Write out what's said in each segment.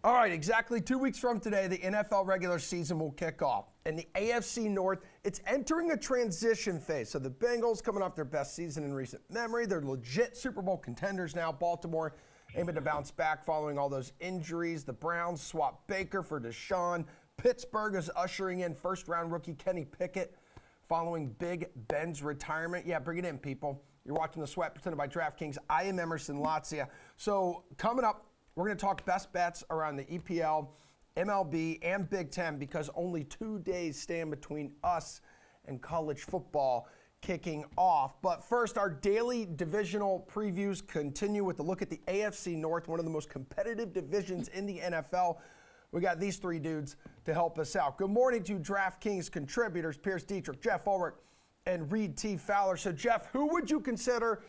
All right, exactly 2 weeks from today, the NFL regular season will kick off. And the AFC North, it's entering a transition phase. So the Bengals coming off their best season in recent memory. They're legit Super Bowl contenders now. Baltimore aiming to bounce back following all those injuries. The Browns swap Baker for Deshaun. Pittsburgh is ushering in first-round rookie Kenny Pickett following Big Ben's retirement. Yeah, bring it in, people. You're watching The Sweat presented by DraftKings. I am Emerson Latzia. So coming up, we're going to talk best bets around the EPL, MLB, and Big Ten because only 2 days stand between us and college football kicking off. But first, our daily divisional previews continue with a look at the AFC North, one of the most competitive divisions in the NFL. We got these three dudes to help us out. Good morning to DraftKings contributors, Pierce Dietrich, Jeff Ulrich, and Reed T. Fowler. So, Jeff, who would you consider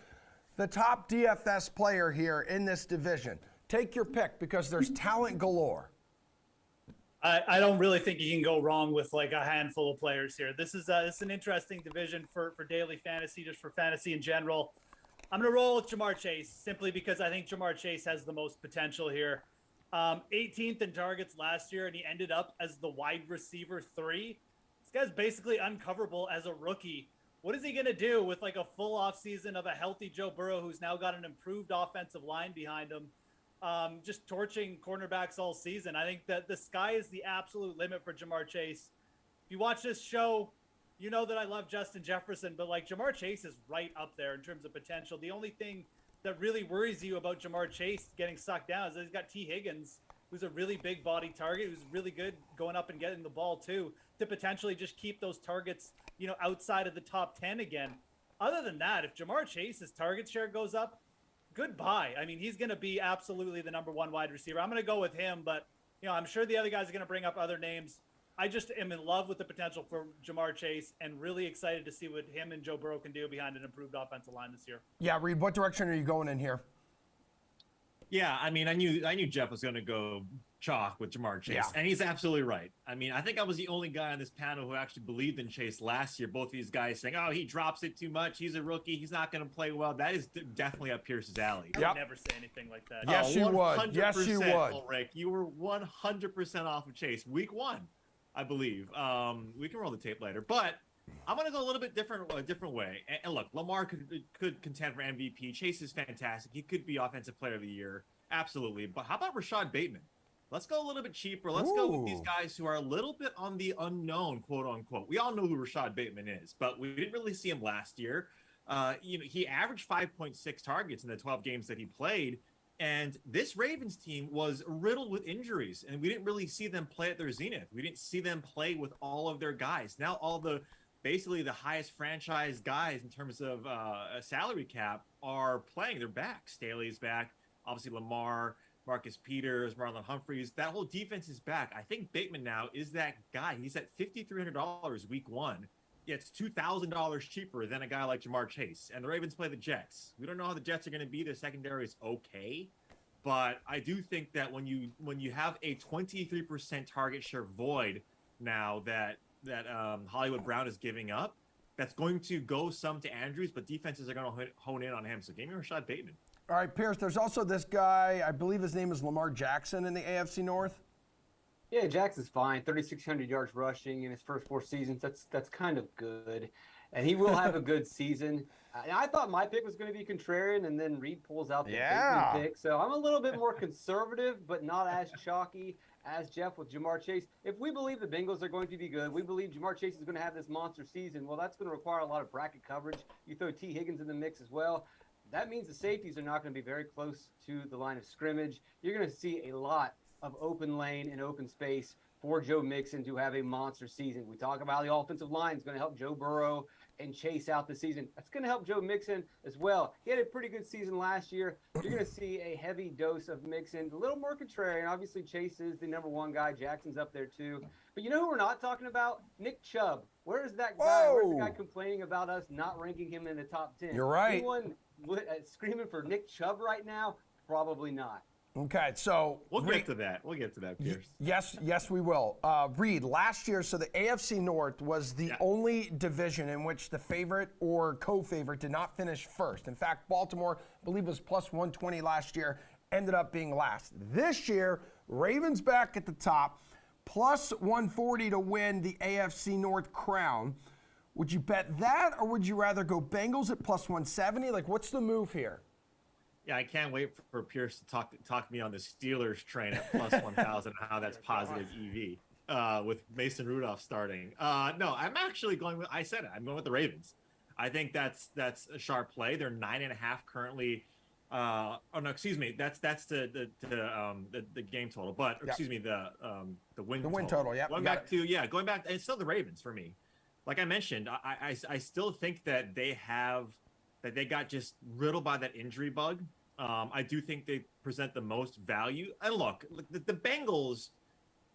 the top DFS player here in this division? Take your pick because there's talent galore. I don't really think you can go wrong with like a handful of players here. This is an interesting division for daily fantasy, just for fantasy in general. I'm going to roll with Ja'Marr Chase simply because I think Ja'Marr Chase has the most potential here. 18th in targets last year, and he ended up as the wide receiver 3. This guy's basically uncoverable as a rookie. What is he going to do with like a full offseason of a healthy Joe Burrow who's now got an improved offensive line behind him? Just torching cornerbacks all season. I think that the sky is the absolute limit for Ja'Marr Chase. If you watch this show, you know that I love Justin Jefferson, but like Ja'Marr Chase is right up there in terms of potential. The only thing that really worries you about Ja'Marr Chase getting sucked down is that he's got T. Higgins, who's a really big body target, who's really good going up and getting the ball too, to potentially just keep those targets, outside of the top 10 again. Other than that, if Ja'Marr Chase's target share goes up, goodbye. I mean, he's going to be absolutely the number one wide receiver. I'm going to go with him, but, I'm sure the other guys are going to bring up other names. I just am in love with the potential for Ja'Marr Chase and really excited to see what him and Joe Burrow can do behind an improved offensive line this year. Yeah, Reed, what direction are you going in here? Yeah, I mean, I knew Jeff was going to go chalk with Ja'Marr Chase, and he's absolutely right. I mean, I think I was the only guy on this panel who actually believed in Chase last year. Both of these guys saying, oh, he drops it too much. He's a rookie. He's not going to play well. That is definitely up Pierce's alley. I would never say anything like that. Yes, you would. Yes, you would. Ulrich, you were 100% off of Chase. Week 1, I believe. We can roll the tape later. But I'm going to go a little bit different way. And look, Lamar could contend for MVP. Chase is fantastic. He could be Offensive Player of the Year. Absolutely. But how about Rashad Bateman? Let's go a little bit cheaper. Let's go with these guys who are a little bit on the unknown, quote unquote. We all know who Rashad Bateman is, but we didn't really see him last year. He averaged 5.6 targets in the 12 games that he played. And this Ravens team was riddled with injuries, and we didn't really see them play at their zenith. We didn't see them play with all of their guys. Now basically the highest franchise guys in terms of a salary cap are playing. They're back. Staley's back. Obviously, Lamar, Marcus Peters, Marlon Humphreys. That whole defense is back. I think Bateman now is that guy. He's at $5,300 week 1. Yeah, it's $2,000 cheaper than a guy like Ja'Marr Chase. And the Ravens play the Jets. We don't know how the Jets are going to be. Their secondary is okay. But I do think that when you have a 23% target share void now that Hollywood Brown is giving up, that's going to go some to Andrews, but defenses are going to hone in on him. So give me Rashad Bateman. All right, Pierce, there's also this guy, I believe his name is Lamar Jackson in the AFC North. Yeah, Jackson's fine. 3,600 yards rushing in his first 4 seasons. That's kind of good. And he will have a good season. I thought my pick was going to be contrarian, and then Reed pulls out the Bateman pick. So I'm a little bit more conservative, but not as chalky as Jeff with Ja'Marr Chase. If we believe the Bengals are going to be good, we believe Ja'Marr Chase is going to have this monster season, well, that's going to require a lot of bracket coverage. You throw T. Higgins in the mix as well. That means the safeties are not going to be very close to the line of scrimmage. You're going to see a lot of open lane and open space for Joe Mixon to have a monster season. We talk about the offensive line is going to help Joe Burrow and Chase out the season. That's going to help Joe Mixon as well. He had a pretty good season last year. You're going to see a heavy dose of Mixon, a little more contrarian. Obviously, Chase is the number 1 guy. Jackson's up there too. But you know who we're not talking about? Nick Chubb. Where is that guy? Where's the guy complaining about us not ranking him in the top 10? You're right. Anyone screaming for Nick Chubb right now? Probably not. Okay, so we'll get to that. We'll get to that, Pierce. Yes, we will. Reed, last year, so the AFC North was the only division in which the favorite or co-favorite did not finish first. In fact, Baltimore, I believe, was plus 120 last year, ended up being last. This year, Ravens back at the top, plus 140 to win the AFC North crown. Would you bet that, or would you rather go Bengals at plus 170? Like, what's the move here? Yeah, I can't wait for Pierce to talk me on the Steelers train at plus 1,000 and how that's positive EV with Mason Rudolph starting. No, I'm actually going with, I said it, I'm going with the Ravens. I think that's a sharp play. They're 9.5 currently. Oh no, excuse me. That's the game total, but excuse me, the win. The win total. Yeah. Going back, it's still the Ravens for me. Like I mentioned, I still think that they got just riddled by that injury bug. I do think they present the most value. And look, the Bengals,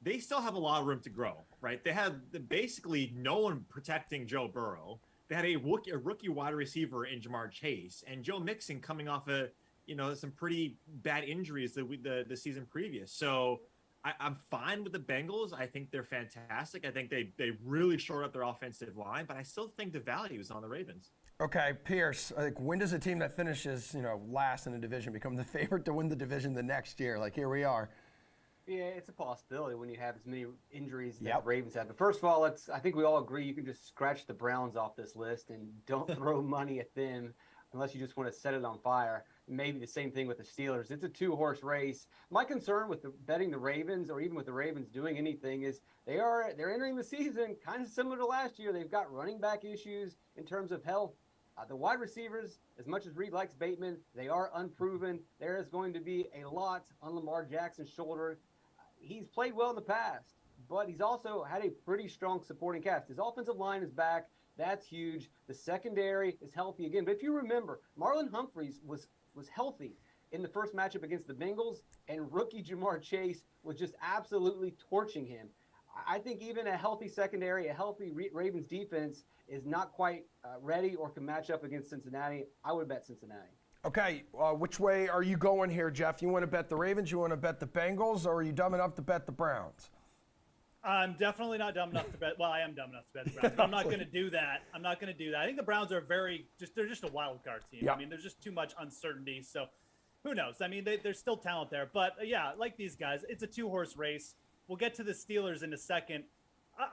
they still have a lot of room to grow, right? They have basically no one protecting Joe Burrow. They had a rookie wide receiver in Jamar Chase, and Joe Mixon coming off some pretty bad injuries the season previous. So I'm fine with the Bengals. I think they're fantastic. I think they really shored up their offensive line, but I still think the value is on the Ravens. Okay, Pierce, like, when does a team that finishes, last in a division become the favorite to win the division the next year? Like, here we are. Yeah, it's a possibility when you have as many injuries that the Ravens have. But first of all, I think we all agree you can just scratch the Browns off this list and don't throw money at them unless you just want to set it on fire. Maybe the same thing with the Steelers. It's a two-horse race. My concern with betting the Ravens, or even with the Ravens doing anything, is they're entering the season kind of similar to last year. They've got running back issues in terms of health. The wide receivers, as much as Reed likes Bateman, they are unproven. There is going to be a lot on Lamar Jackson's shoulder. He's played well in the past, but he's also had a pretty strong supporting cast. His offensive line is back. That's huge. The secondary is healthy again. But if you remember, Marlon Humphreys was healthy in the first matchup against the Bengals, and rookie Jamar Chase was just absolutely torching him. I think even a healthy secondary, a healthy Ravens defense is not quite ready or can match up against Cincinnati. I would bet Cincinnati. Okay, which way are you going here, Jeff? You want to bet the Ravens, you want to bet the Bengals, or are you dumb enough to bet the Browns? I'm definitely not dumb enough to bet. Well, I am dumb enough to bet the Browns, but I'm not going to do that. I think the Browns are they're just a wild card team. Yep. I mean, there's just too much uncertainty. So who knows? I mean, there's still talent there. But yeah, like these guys, it's a two-horse race. We'll get to the Steelers in a second.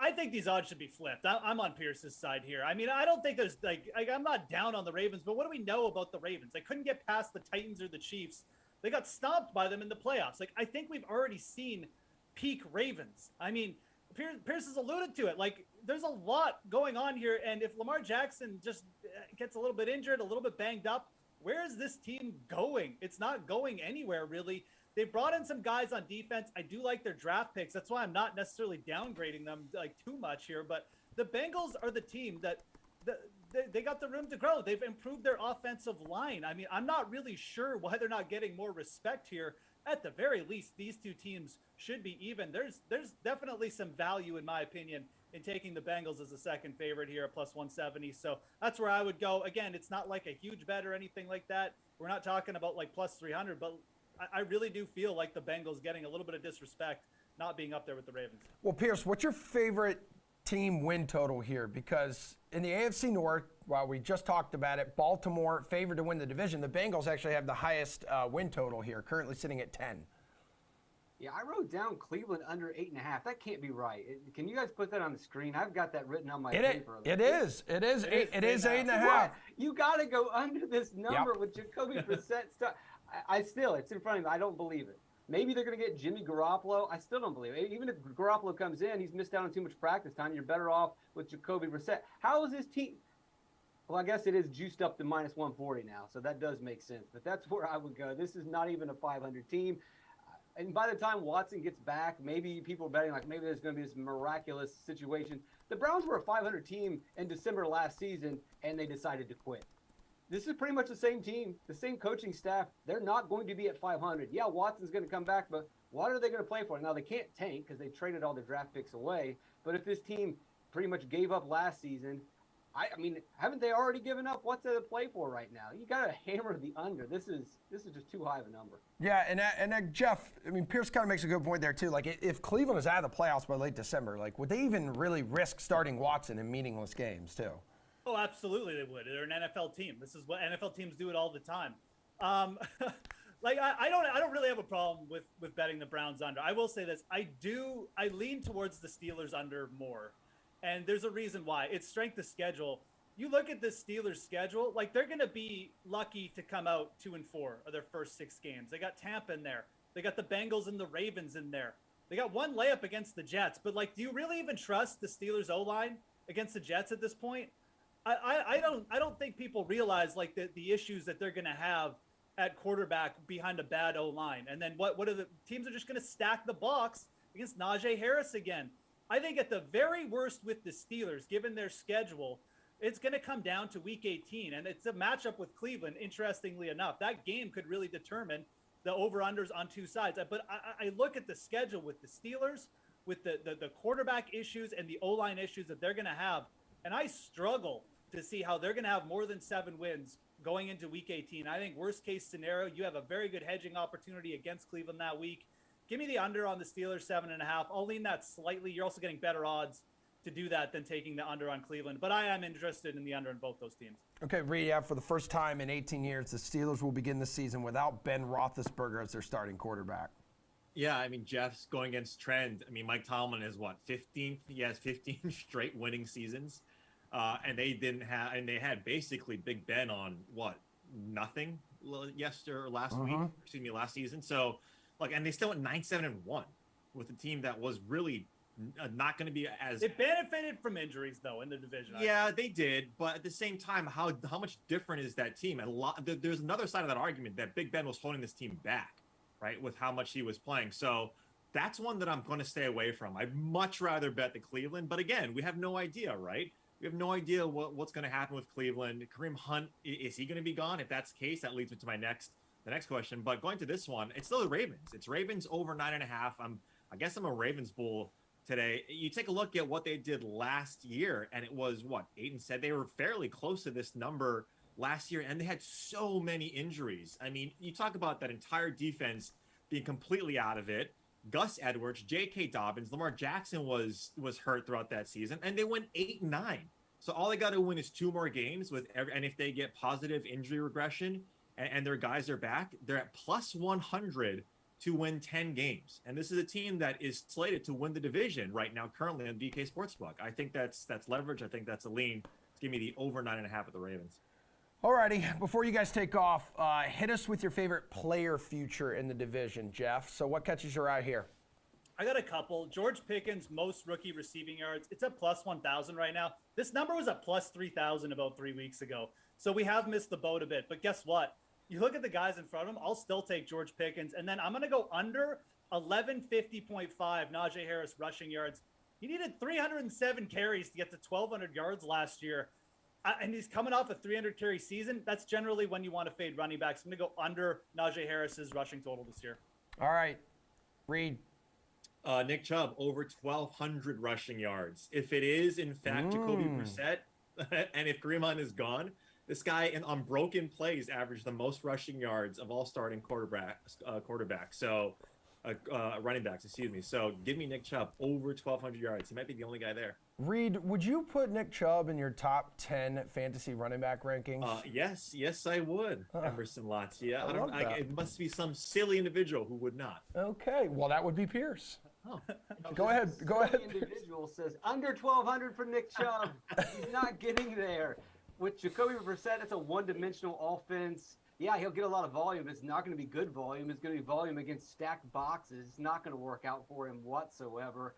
I think these odds should be flipped. I'm on Pierce's side here. I mean, I don't think there's I'm not down on the Ravens, but what do we know about the Ravens? They couldn't get past the Titans or the Chiefs. They got stomped by them in the playoffs. I think we've already seen peak Ravens. I mean, Pierce has alluded to it. There's a lot going on here, and if Lamar Jackson just gets a little bit injured, a little bit banged up, where is this team going? It's not going anywhere, really. They brought in some guys on defense. I do like their draft picks. That's why I'm not necessarily downgrading them too much here. But the Bengals are the team that they got the room to grow. They've improved their offensive line. I mean, I'm not really sure why they're not getting more respect here. At the very least, these two teams should be even. There's definitely some value, in my opinion, in taking the Bengals as a second favorite here at plus 170. So that's where I would go. Again, it's not like a huge bet or anything like that. We're not talking about plus 300, but I really do feel like the Bengals getting a little bit of disrespect, not being up there with the Ravens. Well, Pierce, what's your favorite team win total here? Because in the AFC North, while we just talked about it, Baltimore favored to win the division. The Bengals actually have the highest win total here, currently sitting at 10. Yeah, I wrote down Cleveland under 8.5. That can't be right. Can you guys put that on the screen? I've got that written on my paper. It is 8.5. What? You got to go under this number with Jacoby Brissett stuff. It's in front of me. I don't believe it. Maybe they're going to get Jimmy Garoppolo. I still don't believe it. Even if Garoppolo comes in, he's missed out on too much practice time. You're better off with Jacoby Brissett. How is this team? Well, I guess it is juiced up to minus 140 now, so that does make sense. But that's where I would go. This is not even a 500 team. And by the time Watson gets back, maybe people are betting maybe there's going to be this miraculous situation. The Browns were a 500 team in December last season, and they decided to quit. This is pretty much the same team, the same coaching staff. They're not going to be at 500. Yeah, Watson's going to come back, but what are they going to play for? Now, they can't tank because they traded all their draft picks away. But if this team pretty much gave up last season, I mean, haven't they already given up? What's there to play for right now? You got to hammer the under. This is just too high of a number. Yeah, and Jeff, I mean, Pierce kind of makes a good point there too. If Cleveland is out of the playoffs by late December, would they even really risk starting Watson in meaningless games too? Oh, absolutely they would. They're an NFL team. This is what NFL teams do it all the time. Like I don't really have a problem with betting the Browns under. I will say this. I lean towards the Steelers under more. And there's a reason why. It's strength of schedule. You look at the Steelers schedule, like they're going to be lucky to come out 2-4 of their first 6 games. They got Tampa in there. They got the Bengals and the Ravens in there. They got one layup against the Jets. But like, do you really even trust the Steelers O-line against the Jets at this point? I don't think people realize like the issues that they're going to have at quarterback behind a bad O-line. And then what are the teams are just going to stack the box against Najee Harris again. I think at the very worst with the Steelers, given their schedule, it's going to come down to week 18. And it's a matchup with Cleveland, interestingly enough. That game could really determine the over-unders on two sides. But I look at the schedule with the Steelers, with the quarterback issues and the O-line issues that they're going to have. And I struggle to see how they're going to have more than 7 wins going into week 18. I think worst case scenario, you have a very good hedging opportunity against Cleveland that week. Give me the under on the Steelers 7.5. I'll lean that slightly. You're also getting better odds to do that than taking the under on Cleveland. But I am interested in the under in both those teams. Okay, Reed, for the first time in 18 years, the Steelers will begin the season without Ben Roethlisberger as their starting quarterback. Yeah, I mean, Jeff's going against trend. I mean, Mike Tomlin is what, 15? He has 15 straight winning seasons. And they didn't have, and they had basically Big Ben on what, nothing last season. So, like, and they still went 9-7-1 with a team that was really not going to be as. It benefited from injuries though in the division. Yeah, they did, but at the same time, how much different is that team? And there's another side of that argument that Big Ben was holding this team back, right, with how much he was playing. So that's one that I'm going to stay away from. I'd much rather bet the Cleveland, but again, we have no idea, right? We have no idea what's going to happen with Cleveland. Kareem Hunt, is he going to be gone? If that's the case, that leads me to the next question. But going to this one, it's still the Ravens. It's Ravens over 9.5. I guess I'm a Ravens bull today. You take a look at what they did last year, and it was what, 8-7. They were fairly close to this number last year, and they had so many injuries. I mean, you talk about that entire defense being completely out of it. Gus Edwards, J.K. Dobbins, Lamar Jackson was hurt throughout that season, and they went 8-9. So all they got to win is 2 more games and if they get positive injury regression and their guys are back, they're at plus 100 to win 10 games. And this is a team that is slated to win the division right now, currently on DK Sportsbook. I think that's leverage. I think that's a lean. Give me the over 9.5 of the Ravens. Alrighty, before you guys take off, hit us with your favorite player future in the division, Jeff. So what catches your eye here? I got a couple. George Pickens, most rookie receiving yards. It's at plus 1,000 right now. This number was at plus 3,000 about 3 weeks ago. So we have missed the boat a bit. But guess what? You look at the guys in front of him, I'll still take George Pickens. And then I'm going to go under 1150.5 Najee Harris rushing yards. He needed 307 carries to get to 1,200 yards last year. And he's coming off a 300 carry season. That's generally when you want to fade running backs. I'm going to go under Najee Harris's rushing total this year. All right. Reed. Nick Chubb, over 1,200 rushing yards. If it is, in fact, Jacoby Brissett, and if Kareem Hunt is gone, this guy on broken plays averaged the most rushing yards of all starting quarterbacks. So, running backs, excuse me. So give me Nick Chubb over 1,200 yards. He might be the only guy there. Reed, would you put Nick Chubb in your top 10 fantasy running back rankings? Yes, I would. Emerson Lotz. Yeah, it must be some silly individual who would not. Okay, well that would be Pierce. Oh, go ahead. The individual says under 1,200 for Nick Chubb. He's not getting there. With Jacoby Brissett, it's a one-dimensional offense. Yeah, he'll get a lot of volume. It's not going to be good volume. It's going to be volume against stacked boxes. It's not going to work out for him whatsoever.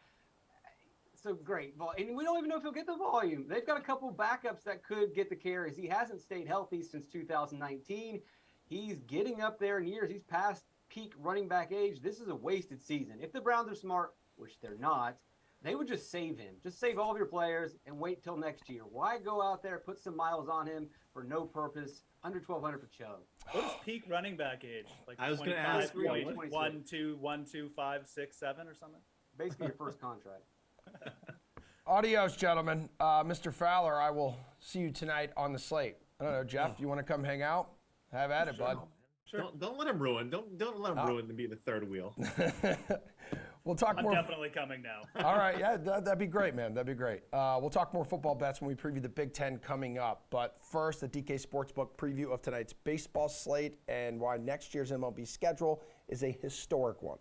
So great. And we don't even know if he'll get the volume. They've got a couple backups that could get the carries. He hasn't stayed healthy since 2019. He's getting up there in years. He's past peak running back age. This is a wasted season. If the Browns are smart, which they're not, they would just save him. Just save all of your players and wait till next year. Why go out there, put some miles on him for no purpose? Under 1,200 for Chubb. What is peak running back age? Like I was going to ask, 1, 2, 5, 6, 7 or something? Basically your first contract. Adios, gentlemen. Mr. Fowler, I will see you tonight on the slate. I don't know, Jeff, do you want to come hang out? Have at it, bud. Sure. Don't let him ruin. Don't let him ruin to be the third wheel. We'll talk I'm more. definitely coming now. All right, yeah, that'd be great, man. That'd be great. We'll talk more football bets when we preview the Big Ten coming up. But first, the DK Sportsbook preview of tonight's baseball slate and why next year's MLB schedule is a historic one.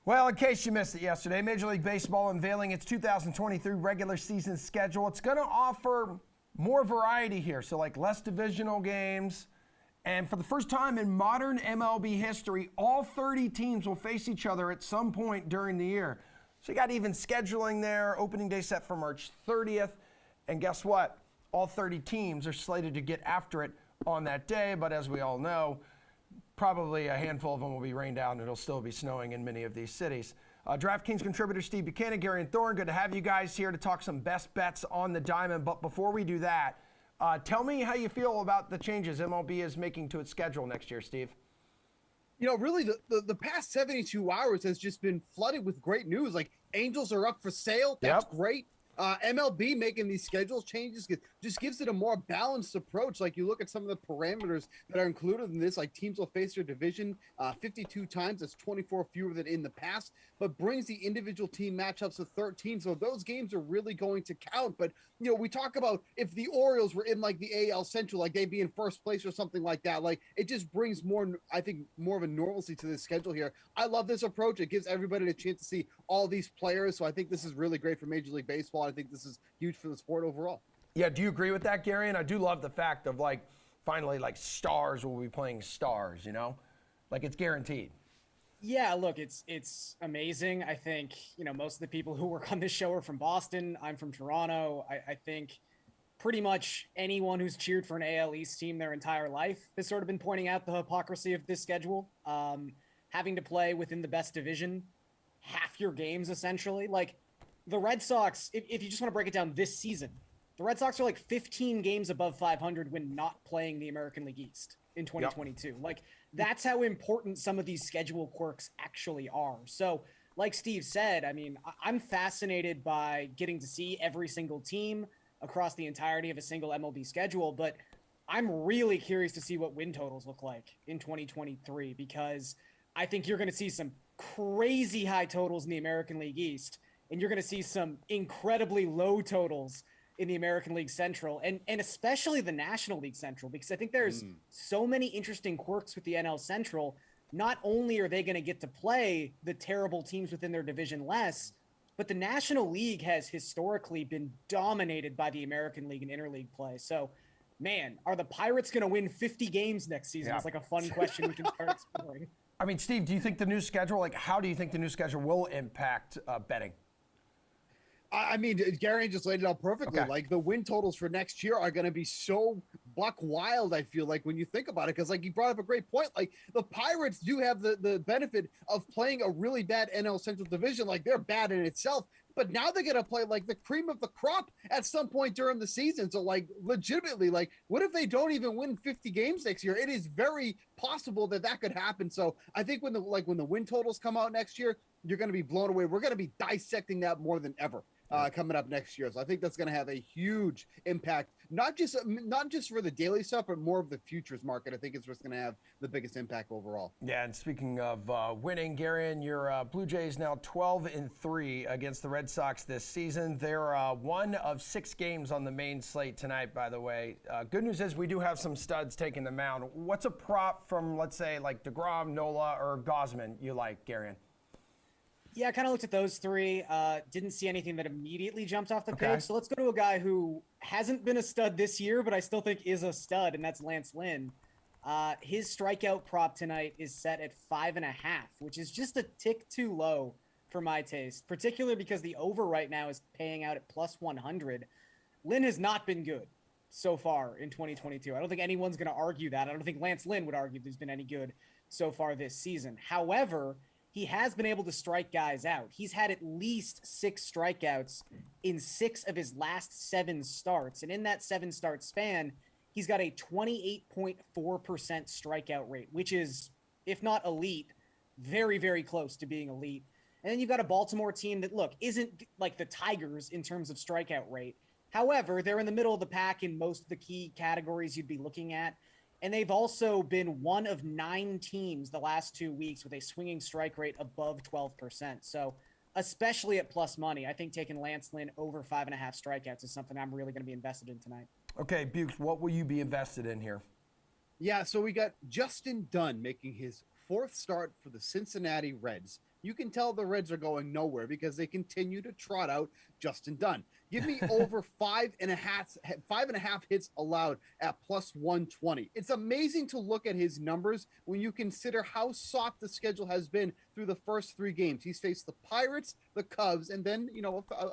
Well, in case you missed it yesterday, Major League Baseball unveiling its 2023 regular season schedule. It's going to offer more variety here, so like less divisional games. And for the first time in modern MLB history, all 30 teams will face each other at some point during the year. So you got even scheduling there, opening day set for March 30th. And guess what? All 30 teams are slated to get after it on that day, but as we all know, probably a handful of them will be rained out, and it'll still be snowing in many of these cities. DraftKings contributor Steve Buchanan, Gary and Thorne, good to have you guys here to talk some best bets on the diamond. But before we do that, tell me how you feel about the changes MLB is making to its schedule next year, Steve. You know, really, the past 72 hours has just been flooded with great news. Like, Angels are up for sale. That's great. MLB making these schedule changes just gives it a more balanced approach. Like, you look at some of the parameters that are included in this, like teams will face their division 52 times. That's 24 fewer than in the past, but brings the individual team matchups to 13. So those games are really going to count. But, you know, we talk about if the Orioles were in like the AL Central, like they'd be in first place or something like that. Like, it just brings more, I think, more of a normalcy to this schedule here. I love this approach. It gives everybody a chance to see all these players. So I think this is really great for Major League Baseball. I think this is huge for the sport overall. Yeah, do you agree with that, Gary? And I do love the fact of, like, finally, like, stars will be playing stars, you know? Like, it's guaranteed. Yeah, look, it's amazing. I think, you know, most of the people who work on this show are from Boston. I'm from Toronto. I think pretty much anyone who's cheered for an AL East team their entire life has sort of been pointing out the hypocrisy of this schedule. Having to play within the best division, half your games, essentially. Like, the Red Sox, if you just want to break it down this season, the Red Sox are like 15 games above 500 when not playing the American League East in 2022. Yep. Like, that's how important some of these schedule quirks actually are. So, like Steve said, I mean, I'm fascinated by getting to see every single team across the entirety of a single MLB schedule, but I'm really curious to see what win totals look like in 2023, because I think you're going to see some crazy high totals in the American League East, and you're going to see some incredibly low totals in the American League Central, and especially the National League Central, because I think there's so many interesting quirks with the NL Central. Not only are they going to get to play the terrible teams within their division less, but the National League has historically been dominated by the American League and interleague play. So, man, are the Pirates going to win 50 games next season? Yeah. It's like a fun question we can start exploring. I mean, Steve, do you think the new schedule, like, how do you think the new schedule will impact betting? I mean, Gary just laid it out perfectly. Okay. Like, the win totals for next year are going to be so buck wild, I feel like, when you think about it. Because, like, you brought up a great point. Like, the Pirates do have the benefit of playing a really bad NL Central division. Like, they're bad in itself. But now they're going to play, like, the cream of the crop at some point during the season. So, like, legitimately, like, what if they don't even win 50 games next year? It is very possible that could happen. So I think when the win totals come out next year, you're going to be blown away. We're going to be dissecting that more than ever coming up next year. So I think that's going to have a huge impact, not just for the daily stuff, but more of the futures market. I think is what's going to have the biggest impact overall. Yeah, and speaking of winning, Garion, your Blue Jays now 12-3 against the Red Sox this season. They're one of 6 games on the main slate tonight, by the way. Good news is we do have some studs taking the mound. What's a prop from, let's say, like DeGrom, Nola, or Gausman you like, Garion? Yeah, I kind of looked at those 3. Didn't see anything that immediately jumped off the page. So let's go to a guy who hasn't been a stud this year, but I still think is a stud, and that's Lance Lynn. His strikeout prop tonight is set at 5.5, which is just a tick too low for my taste, particularly because the over right now is paying out at plus 100. Lynn has not been good so far in 2022. I don't think anyone's going to argue that. I don't think Lance Lynn would argue there's been any good so far this season. However, he has been able to strike guys out. He's had at least 6 strikeouts in 6 of his last 7 starts. And in that 7-start span, he's got a 28.4% strikeout rate, which is, if not elite, very, very close to being elite. And then you've got a Baltimore team that, look, isn't like the Tigers in terms of strikeout rate. However, they're in the middle of the pack in most of the key categories you'd be looking at. And they've also been one of 9 teams the last 2 weeks with a swinging strike rate above 12%. So especially at plus money, I think taking Lance Lynn over 5.5 strikeouts is something I'm really going to be invested in tonight. Okay, Bukes, what will you be invested in here? Yeah, so we got Justin Dunn making his 4th start for the Cincinnati Reds. You can tell the Reds are going nowhere because they continue to trot out Justin Dunn. Give me over 5.5 hits allowed at plus 120. It's amazing to look at his numbers when you consider how soft the schedule has been through the first 3 games. He's faced the Pirates, the Cubs, and then,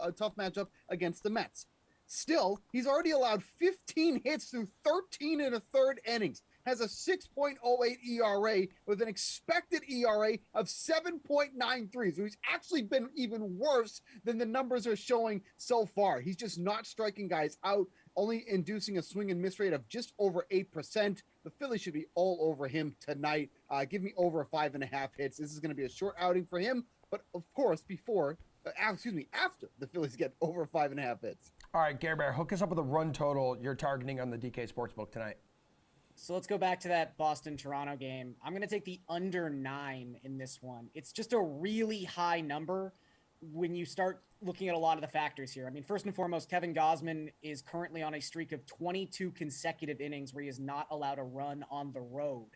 a tough matchup against the Mets. Still, he's already allowed 15 hits through 13 1/3 innings. Has a 6.08 ERA with an expected ERA of 7.93. So he's actually been even worse than the numbers are showing so far. He's just not striking guys out, only inducing a swing and miss rate of just over 8%. The Phillies should be all over him tonight. Give me over 5.5 hits. This is going to be a short outing for him, but of course, after the Phillies get over 5.5 hits. All right, Gary Bear, hook us up with a run total you're targeting on the DK Sportsbook tonight. So let's go back to that Boston-Toronto game. I'm going to take the under 9 in this one. It's just a really high number when you start looking at a lot of the factors here. I mean, first and foremost, Kevin Gausman is currently on a streak of 22 consecutive innings where he is not allowed a run on the road.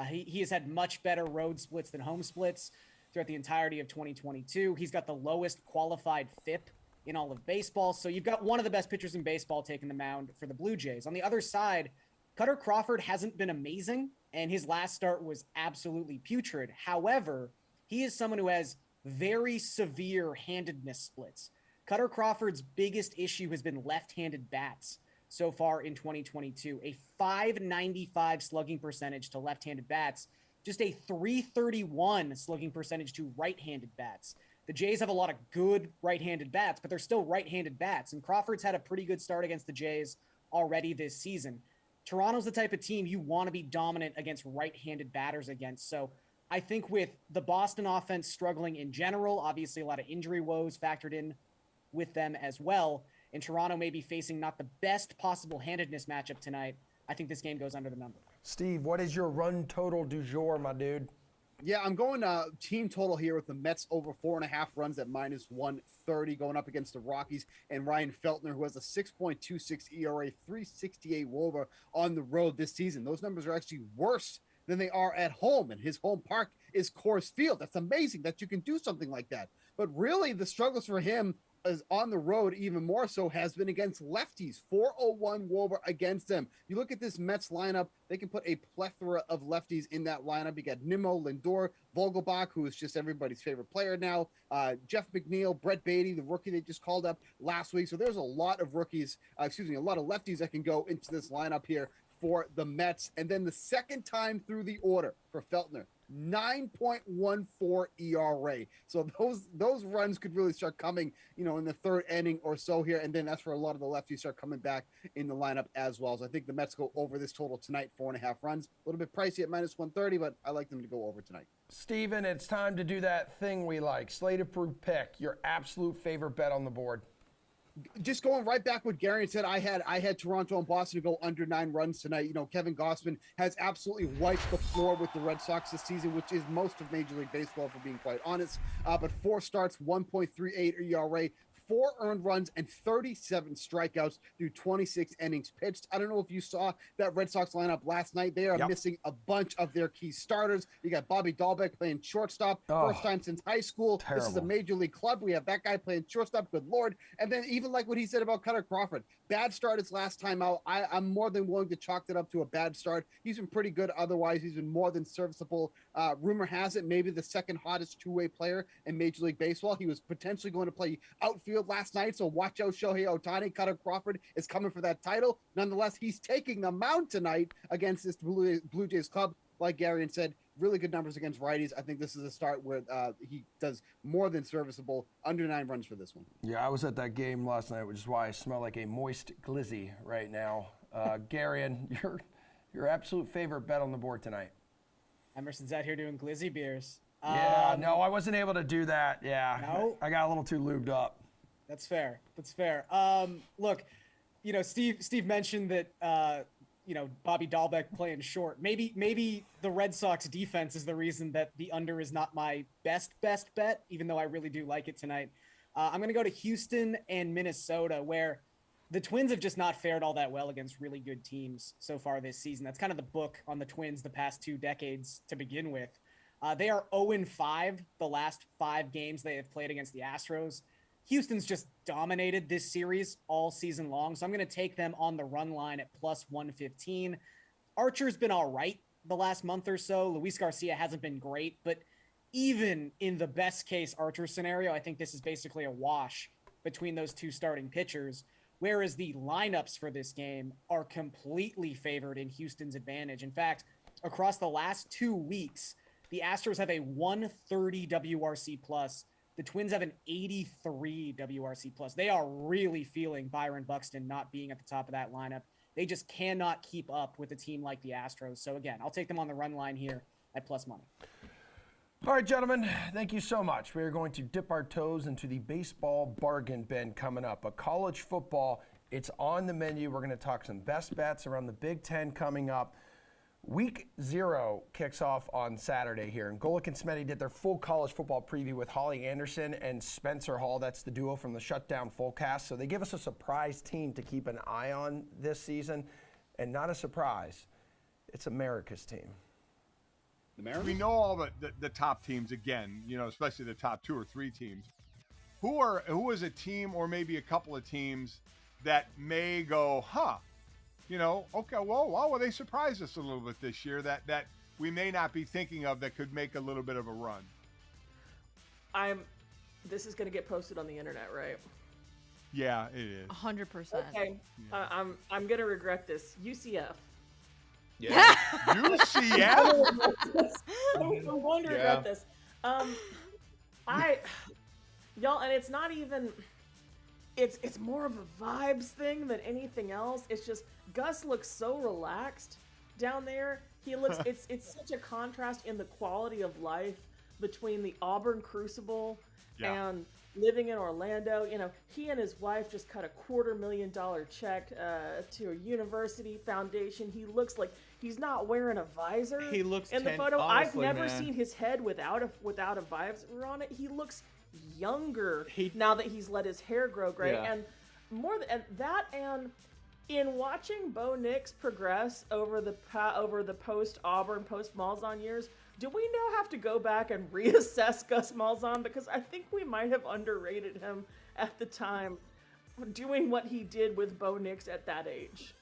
He has had much better road splits than home splits throughout the entirety of 2022. He's got the lowest qualified FIP in all of baseball. So you've got one of the best pitchers in baseball taking the mound for the Blue Jays. On the other side, Cutter Crawford hasn't been amazing, and his last start was absolutely putrid. However, he is someone who has very severe handedness splits. Cutter Crawford's biggest issue has been left-handed bats so far in 2022. A .595 slugging percentage to left-handed bats, just a .331 slugging percentage to right-handed bats. The Jays have a lot of good right-handed bats, but they're still right-handed bats, and Crawford's had a pretty good start against the Jays already this season. Toronto's the type of team you want to be dominant against right-handed batters against. So I think with the Boston offense struggling in general, obviously a lot of injury woes factored in with them as well, and Toronto may be facing not the best possible handedness matchup tonight, I think this game goes under the number. Steve, what is your run total du jour, my dude? Yeah, I'm going team total here with the Mets over 4.5 runs at minus 130 going up against the Rockies and Ryan Feltner, who has a 6.26 ERA, 368 WOBA on the road this season. Those numbers are actually worse than they are at home, and his home park is Coors Field. That's amazing that you can do something like that. But really, the struggles for him is on the road even more so has been against lefties. 401 WOBA against them. You look at this Mets lineup, they can put a plethora of lefties in that lineup. You got Nimmo, Lindor, Vogelbach, who is just everybody's favorite player now, Jeff McNeil, Brett Beatty, the rookie they just called up last week. So there's a lot of lefties that can go into this lineup here for the Mets. And then the second time through the order for Feltner, 9.14 ERA. So those runs could really start coming, in the third inning or so here. And then that's where a lot of the lefties start coming back in the lineup as well. So I think the Mets go over this total tonight, 4.5 runs. A little bit pricey at -130, but I like them to go over tonight. Steven, it's time to do that thing we like. Slate approved pick, your absolute favorite bet on the board. Just going right back what Gary said, I had Toronto and Boston to go under 9 runs tonight. Kevin Gausman has absolutely wiped the floor with the Red Sox this season, which is most of Major League Baseball, for being quite honest. But 4 starts, 1.38 ERA, 4 earned runs, and 37 strikeouts through 26 innings pitched. I don't know if you saw that Red Sox lineup last night. They are missing a bunch of their key starters. You got Bobby Dahlbeck playing shortstop, first time since high school. Terrible. This is a major league club. We have that guy playing shortstop. Good Lord. And then even like what he said about Cutter Crawford, bad start his last time out. I'm more than willing to chalk that up to a bad start. He's been pretty good otherwise. He's been more than serviceable. Rumor has it maybe the second hottest two-way player in Major League Baseball. He was potentially going to play outfield last night, so watch out, Shohei Ohtani. Cutter Crawford is coming for that title. Nonetheless, he's taking the mound tonight against this Blue Jays club. Like Gary said, really good numbers against righties. I think this is a start where he does more than serviceable, under 9 runs for this one. Yeah, I was at that game last night, which is why I smell like a moist glizzy right now. Gary, and your absolute favorite bet on the board tonight. Emerson's out here doing glizzy beers. Yeah, no, I wasn't able to do that. Yeah, No? I got a little too lubed up. That's fair. Look, Steve mentioned that, Bobby Dahlbeck playing short. Maybe the Red Sox defense is the reason that the under is not my best bet, even though I really do like it tonight. I'm going to go to Houston and Minnesota, where the Twins have just not fared all that well against really good teams so far this season. That's kind of the book on the Twins the past 2 decades to begin with. They are 0-5 the last 5 games they have played against the Astros. Houston's just dominated this series all season long, so I'm going to take them on the run line at +115. Archer's been all right the last month or so. Luis Garcia hasn't been great, but even in the best case Archer scenario, I think this is basically a wash between those 2 starting pitchers, whereas the lineups for this game are completely favored in Houston's advantage. In fact, across the last 2 weeks, the Astros have a 130 WRC plus. The Twins have an 83 WRC plus. They are really feeling Byron Buxton not being at the top of that lineup. They just cannot keep up with a team like the Astros. So again, I'll take them on the run line here at plus money. All right, gentlemen, thank you so much. We are going to dip our toes into the baseball bargain bin coming up. But college football, it's on the menu. We're going to talk some best bets around the Big Ten coming up. Week 0 kicks off on Saturday here, and Golick and Smetty did their full college football preview with Holly Anderson and Spencer Hall. That's the duo from the Shutdown Fullcast. So they give us a surprise team to keep an eye on this season, and not a surprise, it's America's team. We know all the top teams again, especially the top 2 or 3 teams. Who is a team or maybe a couple of teams that may go, okay, well, they surprised us a little bit this year that we may not be thinking of that could make a little bit of a run. This is going to get posted on the internet, right? Yeah, it is. 100%. Okay. Yeah. I'm going to regret this. UCF. Yeah. UCF? I'm going to regret this. Y'all, and it's not even, it's more of a vibes thing than anything else. It's just Gus looks so relaxed down there. He looks, it's such a contrast in the quality of life between the Auburn Crucible and living in Orlando. He and his wife just cut a $250,000 check to a university foundation. He looks like he's not wearing a visor. He looks in the photo. Honestly, I've never man. seen his head without a visor on it. He looks younger now that he's let his hair grow gray. Yeah. And more than that, and in watching Bo Nix progress over the post Auburn, post Malzahn years, do we now have to go back and reassess Gus Malzahn? Because I think we might have underrated him at the time, doing what he did with Bo Nix at that age.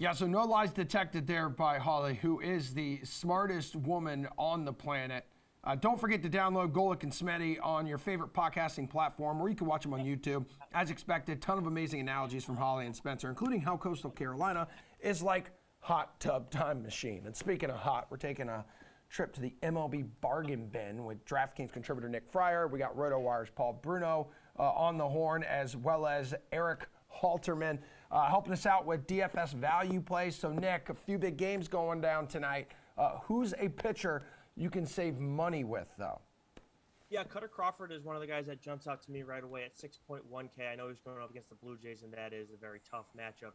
Yeah, so no lies detected there by Holly, who is the smartest woman on the planet. Don't forget to download Golic and Smetty on your favorite podcasting platform, or you can watch them on YouTube. As expected, ton of amazing analogies from Holly and Spencer, including how Coastal Carolina is like hot tub time machine. And speaking of hot, we're taking a trip to the MLB bargain bin with DraftKings contributor Nick Fryer. We got RotoWire's Paul Bruno on the horn, as well as Eric Halterman helping us out with DFS value plays. So Nick, a few big games going down tonight. Who's a pitcher you can save money with, though? Yeah, Cutter Crawford is one of the guys that jumps out to me right away at 6.1K. I know he's going up against the Blue Jays, and that is a very tough matchup.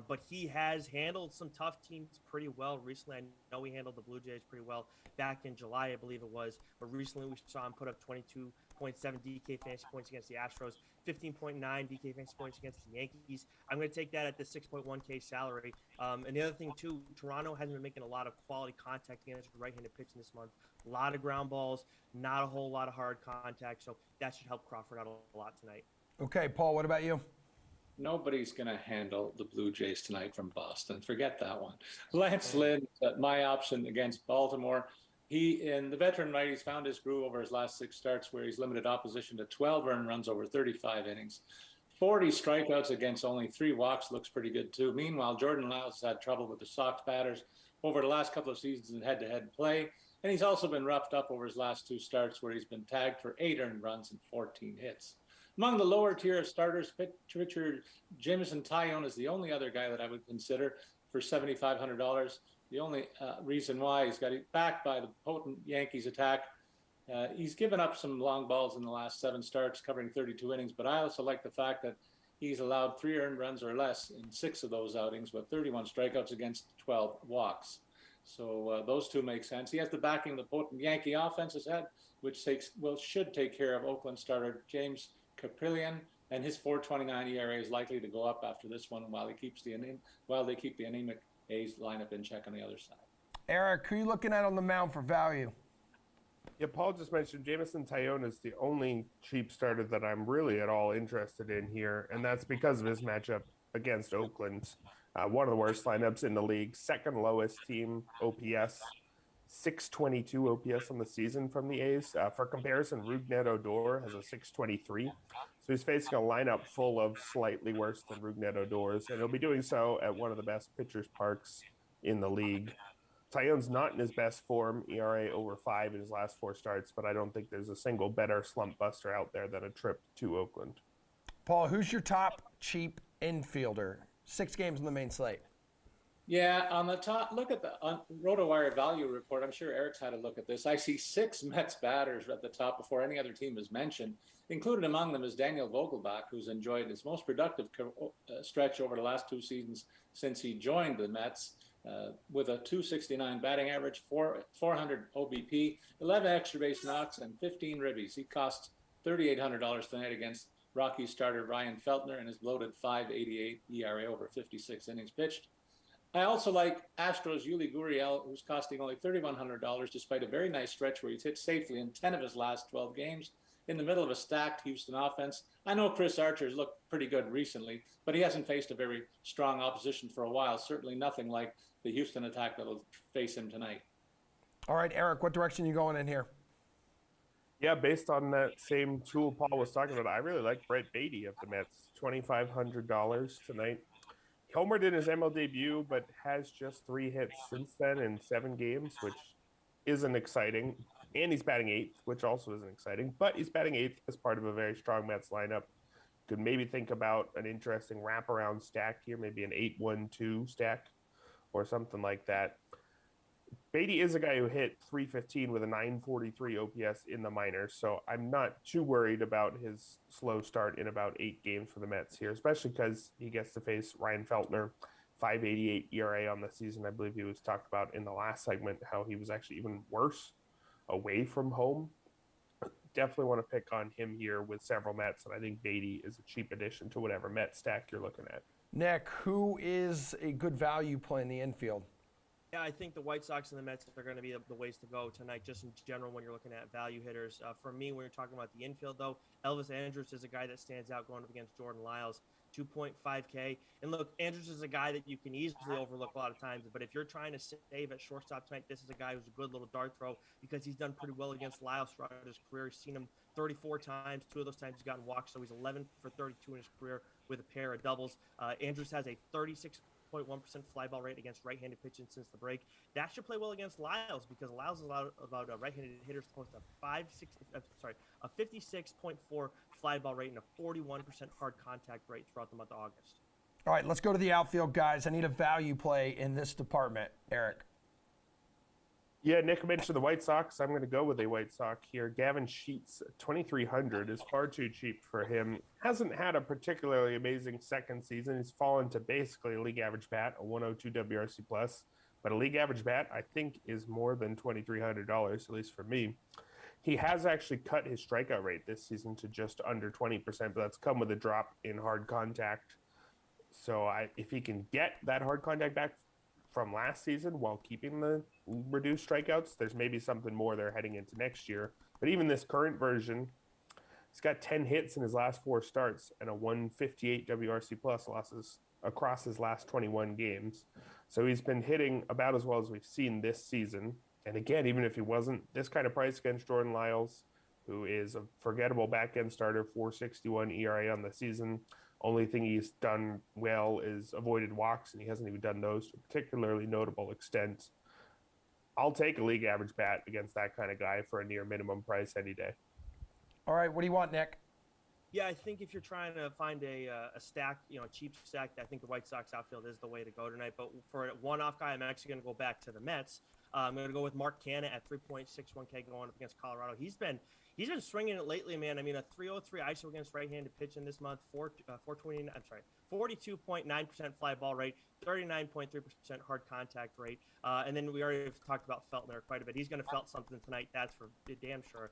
But he has handled some tough teams pretty well recently. I know he handled the Blue Jays pretty well back in July, I believe it was. But recently we saw him put up 22.7 DK fantasy points against the Astros, 15.9 DK fantasy points against the Yankees. I'm going to take that at the 6.1K salary. And the other thing, too, Toronto hasn't been making a lot of quality contact against right-handed pitching this month. A lot of ground balls, not a whole lot of hard contact. So that should help Crawford out a lot tonight. Okay, Paul, what about you? Nobody's going to handle the Blue Jays tonight from Boston. Forget that one. Lance Lynn, my option against Baltimore. He, in the veteran righties, found his groove over his last 6 starts, where he's limited opposition to 12 earned runs over 35 innings. 40 strikeouts against only 3 walks looks pretty good, too. Meanwhile, Jordan Lyles had trouble with the Sox batters over the last couple of seasons in head-to-head play. And he's also been roughed up over his last 2 starts, where he's been tagged for 8 earned runs and 14 hits. Among the lower tier of starters, pitcher Jameson Taion is the only other guy that I would consider for $7,500. The only reason why he's got backed by the potent Yankees attack. He's given up some long balls in the last 7 starts, covering 32 innings, but I also like the fact that he's allowed 3 earned runs or less in 6 of those outings, with 31 strikeouts against 12 walks. So those 2 make sense. He has the backing the potent Yankee offense has had, which should take care of Oakland starter James Caprillion, and his 4.29 ERA is likely to go up after this one while they keep the anemic A's lineup in check on the other side. Eric, who are you looking at on the mound for value? Yeah, Paul just mentioned Jameson Taion is the only cheap starter that I'm really at all interested in here, and that's because of his matchup against Oakland. One of the worst lineups in the league, second lowest team OPS, 622 OPS on the season from the A's. For comparison, Rougned Odor has a 623. So he's facing a lineup full of slightly worse than Rougned Odor's, and he'll be doing so at one of the best pitchers' parks in the league. Taillon's not in his best form, ERA over 5 in his last 4 starts, but I don't think there's a single better slump buster out there than a trip to Oakland. Paul, who's your top cheap infielder? 6 games on the main slate. Yeah, on the top, look at the RotoWire value report. I'm sure Eric's had a look at this. I see 6 Mets batters at the top before any other team is mentioned. Included among them is Daniel Vogelbach, who's enjoyed his most productive stretch over the last 2 seasons since he joined the Mets, with a .269 batting average, 400 OBP, 11 extra base knocks, and 15 ribbies. He costs $3,800 tonight against Rockies starter Ryan Feltner and his bloated .588 ERA over 56 innings pitched. I also like Astros' Yuli Gurriel, who's costing only $3,100 despite a very nice stretch where he's hit safely in 10 of his last 12 games in the middle of a stacked Houston offense. I know Chris Archer's looked pretty good recently, but he hasn't faced a very strong opposition for a while, certainly nothing like the Houston attack that will face him tonight. All right, Eric, what direction are you going in here? Yeah, based on that same tool Paul was talking about, I really like Brett Beatty of the Mets, $2,500 tonight. Homered in his ML debut, but has just 3 hits since then in 7 games, which isn't exciting. And he's batting 8th, which also isn't exciting. But he's batting 8th as part of a very strong Mets lineup. Could maybe think about an interesting wraparound stack here, maybe an 8-1-2 stack or something like that. Beatty is a guy who hit .315 with a .943 OPS in the minors, so I'm not too worried about his slow start in about 8 games for the Mets here, especially because he gets to face Ryan Feltner, .588 ERA on the season. I believe he was talked about in the last segment how he was actually even worse away from home. Definitely want to pick on him here with several Mets, and I think Beatty is a cheap addition to whatever Met stack you're looking at. Nick, who is a good value play in the infield? Yeah, I think the White Sox and the Mets are going to be the ways to go tonight, just in general when you're looking at value hitters. For me, when you're talking about the infield, though, Elvis Andrus is a guy that stands out going up against Jordan Lyles. 2.5K. And look, Andrews is a guy that you can easily overlook a lot of times, but if you're trying to save at shortstop tonight, this is a guy who's a good little dart throw because he's done pretty well against Lyles throughout his career. He's seen him 34 times. 2 of those times he's gotten walks, so he's 11 for 32 in his career with a pair of doubles. Andrews has a 36.1% fly ball rate against right-handed pitching since the break. That should play well against Lyles because Lyles is allowed right-handed hitters to post a 56.4 fly ball rate and a 41% hard contact rate throughout the month of August. All right, let's go to the outfield, guys. I need a value play in this department. Eric. Yeah, Nick mentioned the White Sox. I'm going to go with a White Sox here. Gavin Sheets, 2,300 is far too cheap for him. Hasn't had a particularly amazing second season. He's fallen to basically a league average bat, a 102 WRC plus. But a league average bat, I think, is more than $2,300, at least for me. He has actually cut his strikeout rate this season to just under 20%, but that's come with a drop in hard contact. So if he can get that hard contact back from last season while keeping the reduced strikeouts, there's maybe something more there heading into next year. But even this current version, he's got 10 hits in his last 4 starts and a 158 WRC plus losses across his last 21 games. So he's been hitting about as well as we've seen this season. And again, even if he wasn't this kind of price against Jordan Lyles, who is a forgettable back-end starter, 4.61 ERA on the season. Only thing he's done well is avoided walks, and he hasn't even done those to a particularly notable extent. I'll take a league average bat against that kind of guy for a near minimum price any day. All right, what do you want, Nick? Yeah, I think if you're trying to find a stack, a cheap stack, I think the White Sox outfield is the way to go tonight. But for a one-off guy, I'm actually going to go back to the Mets. I'm going to go with Mark Canha at 3.61K going up against Colorado. He's been swinging it lately, man. I mean, a 303 ISO against right-handed pitching this month, 42.9% fly ball rate, 39.3% hard contact rate. And then we already talked about Feltner quite a bit. He's going to felt something tonight, that's for damn sure.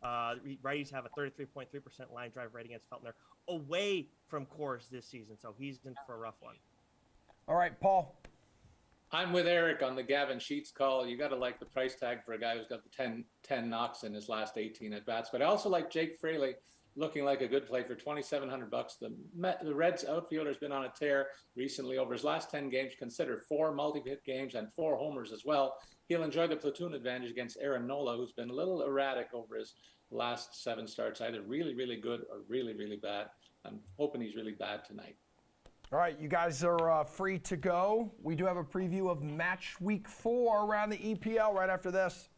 Righties have a 33.3% line drive rate against Feltner away from Coors this season, so he's in for a rough one. All right, Paul. I'm with Eric on the Gavin Sheets call. You got to like the price tag for a guy who's got the 10 knocks in his last 18 at bats. But I also like Jake Fraley looking like a good play for $2,700. The Reds outfielder's been on a tear recently over his last 10 games. Consider 4 multi-hit games and 4 homers as well. He'll enjoy the platoon advantage against Aaron Nola, who's been a little erratic over his last 7 starts, either really, really good or really, really bad. I'm hoping he's really bad tonight. All right, you guys are free to go. We do have a preview of match week 4 around the EPL right after this.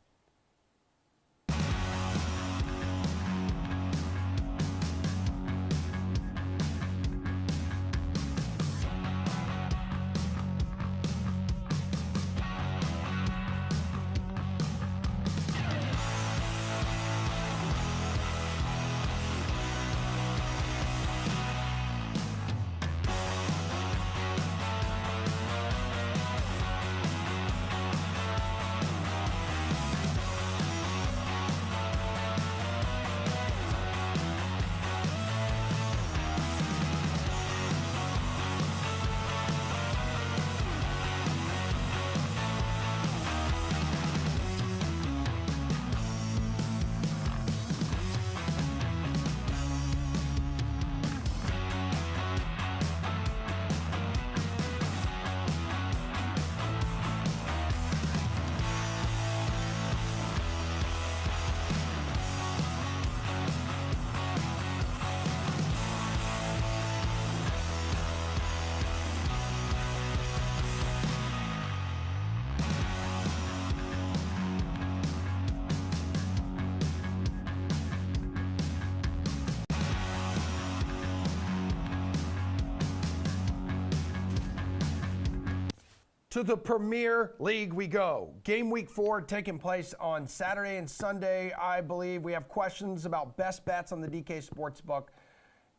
To the Premier League we go. Game week 4 taking place on Saturday and Sunday, I believe. We have questions about best bets on the DK Sportsbook,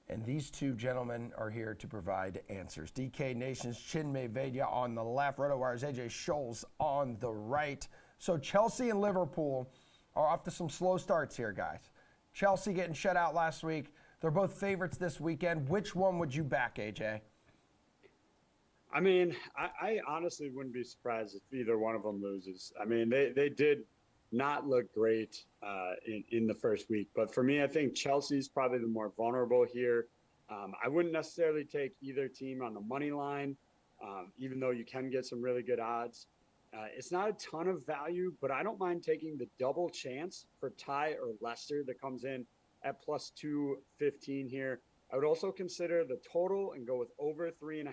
and these two gentlemen are here to provide answers. DK Nation's Chinmay Vaidya on the left, RotoWire's AJ Scholes on the right. So Chelsea and Liverpool are off to some slow starts here, guys. Chelsea getting shut out last week. They're both favorites this weekend. Which one would you back, AJ? I mean, I honestly wouldn't be surprised if either one of them loses. I mean, they did not look great in the first week. But for me, I think Chelsea's probably the more vulnerable here. I wouldn't necessarily take either team on the money line, even though you can get some really good odds. It's not a ton of value, but I don't mind taking the double chance for Ty or Leicester that comes in at plus 215 here. I would also consider the total and go with over 3.5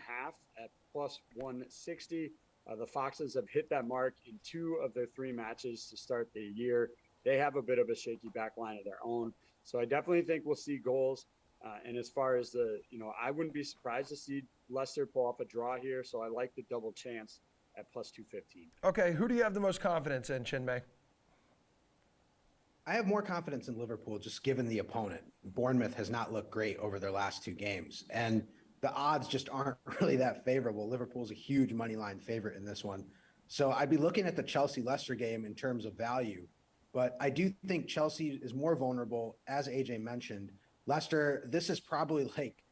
at plus 160. The Foxes have hit that mark in 2 of their 3 matches to start the year. They have a bit of a shaky back line of their own. So I definitely think we'll see goals. And as far as I wouldn't be surprised to see Leicester pull off a draw here. So I like the double chance at plus 215. Okay, who do you have the most confidence in, Chinmay? I have more confidence in Liverpool just given the opponent. Bournemouth has not looked great over their last 2 games, and the odds just aren't really that favorable. Liverpool's a huge money line favorite in this one. So I'd be looking at the Chelsea-Leicester game in terms of value, but I do think Chelsea is more vulnerable, as AJ mentioned. Leicester, this is probably like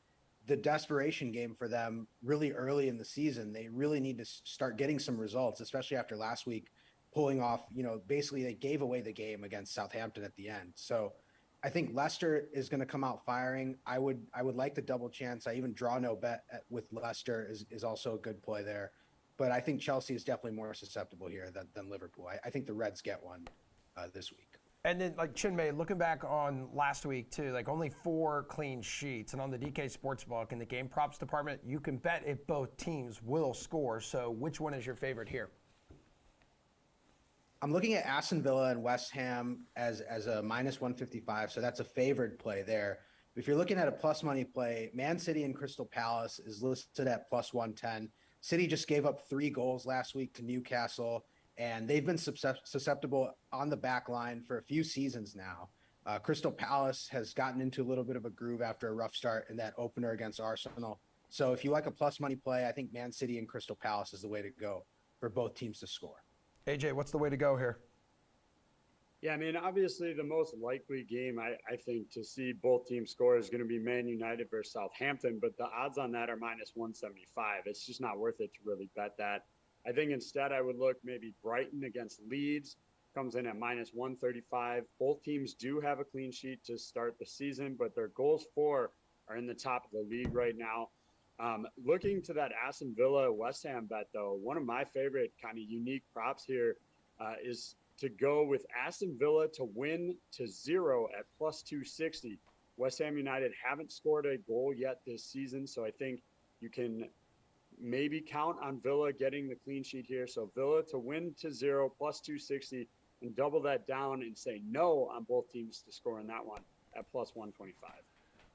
the desperation game for them really early in the season. They really need to start getting some results, especially after last week pulling off, basically they gave away the game against Southampton at the end. So I think Leicester is going to come out firing. I would like the double chance. I even draw no bet with Leicester is also a good play there. But I think Chelsea is definitely more susceptible here than Liverpool. I think the Reds get one this week. And then, Chinmay, looking back on last week, too, only 4 clean sheets. And on the DK Sportsbook in the game props department, you can bet if both teams will score. So which one is your favorite here? I'm looking at Aston Villa and West Ham as a minus 155, so that's a favored play there. If you're looking at a plus money play, Man City and Crystal Palace is listed at plus 110. City just gave up 3 goals last week to Newcastle, and they've been susceptible on the back line for a few seasons now. Crystal Palace has gotten into a little bit of a groove after a rough start in that opener against Arsenal. So if you like a plus money play, I think Man City and Crystal Palace is the way to go for both teams to score. AJ, what's the way to go here? Yeah, I mean, obviously the most likely game I think to see both teams score is going to be Man United versus Southampton, but the odds on that are minus 175. It's just not worth it to really bet that. I think instead I would look maybe Brighton against Leeds, comes in at minus 135. Both teams do have a clean sheet to start the season, but their goals for are in the top of the league right now. Looking to that Aston Villa West Ham bet, though, one of my favorite kind of unique props here is to go with Aston Villa to win to 0 at plus 260. West Ham United haven't scored a goal yet this season, so I think you can maybe count on Villa getting the clean sheet here. So Villa to win to 0 plus 260 and double that down and say no on both teams to score in that one at plus 125.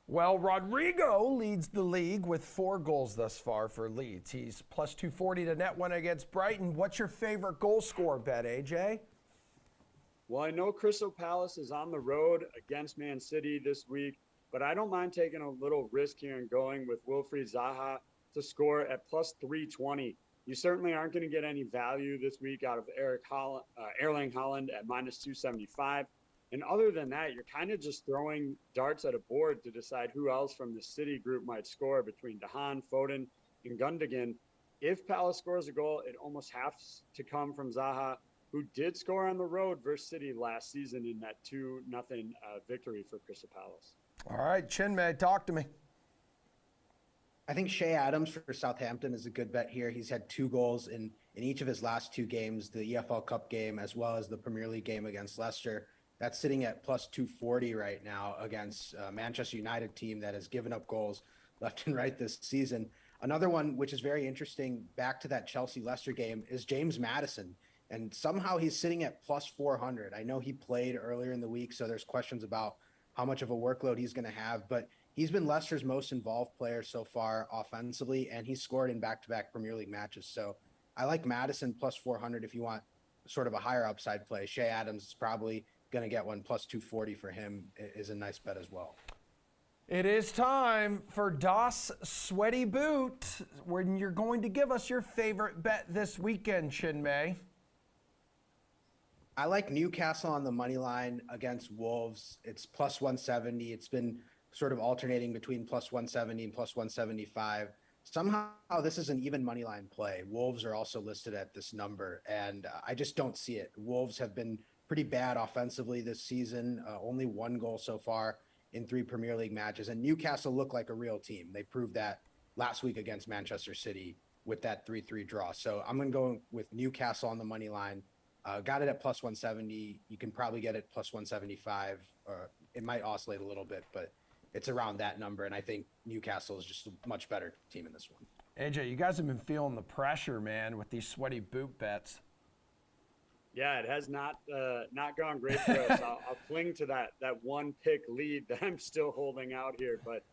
Well, Rodrigo leads the league with 4 goals thus far for Leeds. He's plus 240 to net one against Brighton. What's your favorite goal score bet, AJ? Well, I know Crystal Palace is on the road against Man City this week, but I don't mind taking a little risk here and going with Wilfried Zaha to score at plus 320. You certainly aren't going to get any value this week out of Erling Haaland at minus 275. And other than that, you're kind of just throwing darts at a board to decide who else from the City group might score between De-Haan, Foden, and Gundogan. If Palace scores a goal, it almost has to come from Zaha, who did score on the road versus City last season in that 2-0 victory for Crystal Palace. All right, Chinmay, talk to me. I think Shay Adams for Southampton is a good bet here. He's had 2 goals in each of his last 2 games, the EFL Cup game as well as the Premier League game against Leicester. That's sitting at plus 240 right now against a Manchester United team that has given up goals left and right this season. Another one, which is very interesting, back to that Chelsea-Leicester game, is James Madison. And somehow he's sitting at plus 400. I know he played earlier in the week, so there's questions about how much of a workload he's going to have. But he's been Leicester's most involved player so far offensively, and he's scored in back-to-back Premier League matches. So I like Madison plus 400 if you want sort of a higher upside play. Shay Adams is probably going to get one plus 240 for him is a nice bet as well. It is time for Das Sweaty Boot, when you're going to give us your favorite bet this weekend, Chinmay. I like Newcastle on the money line against Wolves. It's plus 170. It's been sort of alternating between plus 170 and plus 175. Somehow this is an even money line play. Wolves are also listed at this number, and I just don't see it. Wolves have been pretty bad offensively this season, only 1 goal so far in 3 Premier League matches. And Newcastle look like a real team. They proved that last week against Manchester City with that 3-3 draw. So I'm going to go with Newcastle on the money line. Got it at plus 170. You can probably get it plus 175. It might oscillate a little bit, but it's around that number. And I think Newcastle is just a much better team in this one. AJ, you guys have been feeling the pressure, man, with these sweaty boot bets. Yeah, it has not gone great for us. I'll cling to that one pick lead that I'm still holding out here. But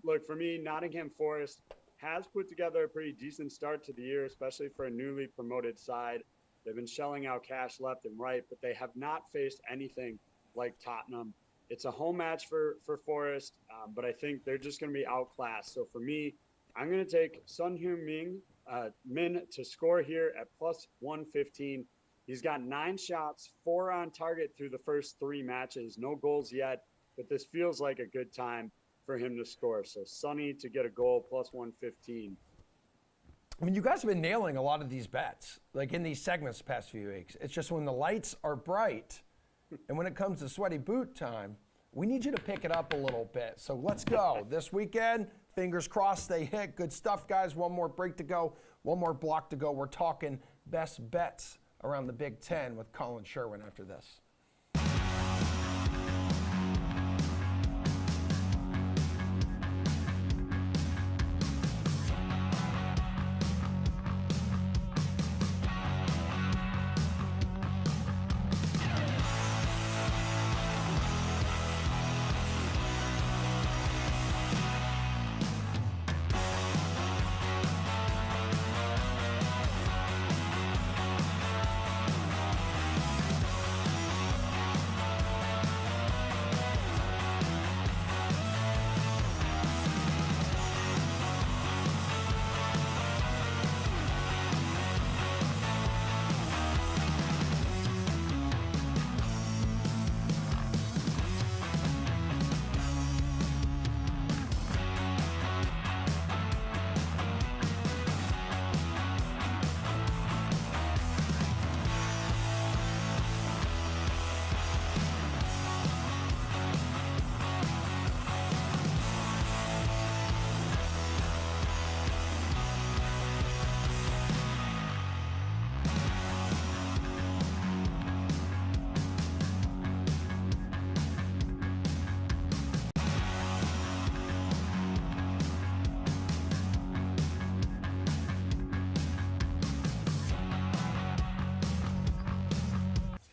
look, for me, Nottingham Forest has put together a pretty decent start to the year, especially for a newly promoted side. They've been shelling out cash left and right, but they have not faced anything like Tottenham. It's a home match for Forest, but I think they're just going to be outclassed. So for me, I'm going to take Son Heung-min Min to score here at plus 115. He's got 9 shots, 4 on target through the first 3 matches. No goals yet, but this feels like a good time for him to score. So Sonny to get a goal, plus 115. I mean, you guys have been nailing a lot of these bets, like in these segments the past few weeks. It's just when the lights are bright and when it comes to sweaty boot time, we need you to pick it up a little bit. So let's go. This weekend, fingers crossed they hit. Good stuff, guys. One more break to go, one more block to go. We're talking best bets around the Big Ten with Colin Sherwin after this.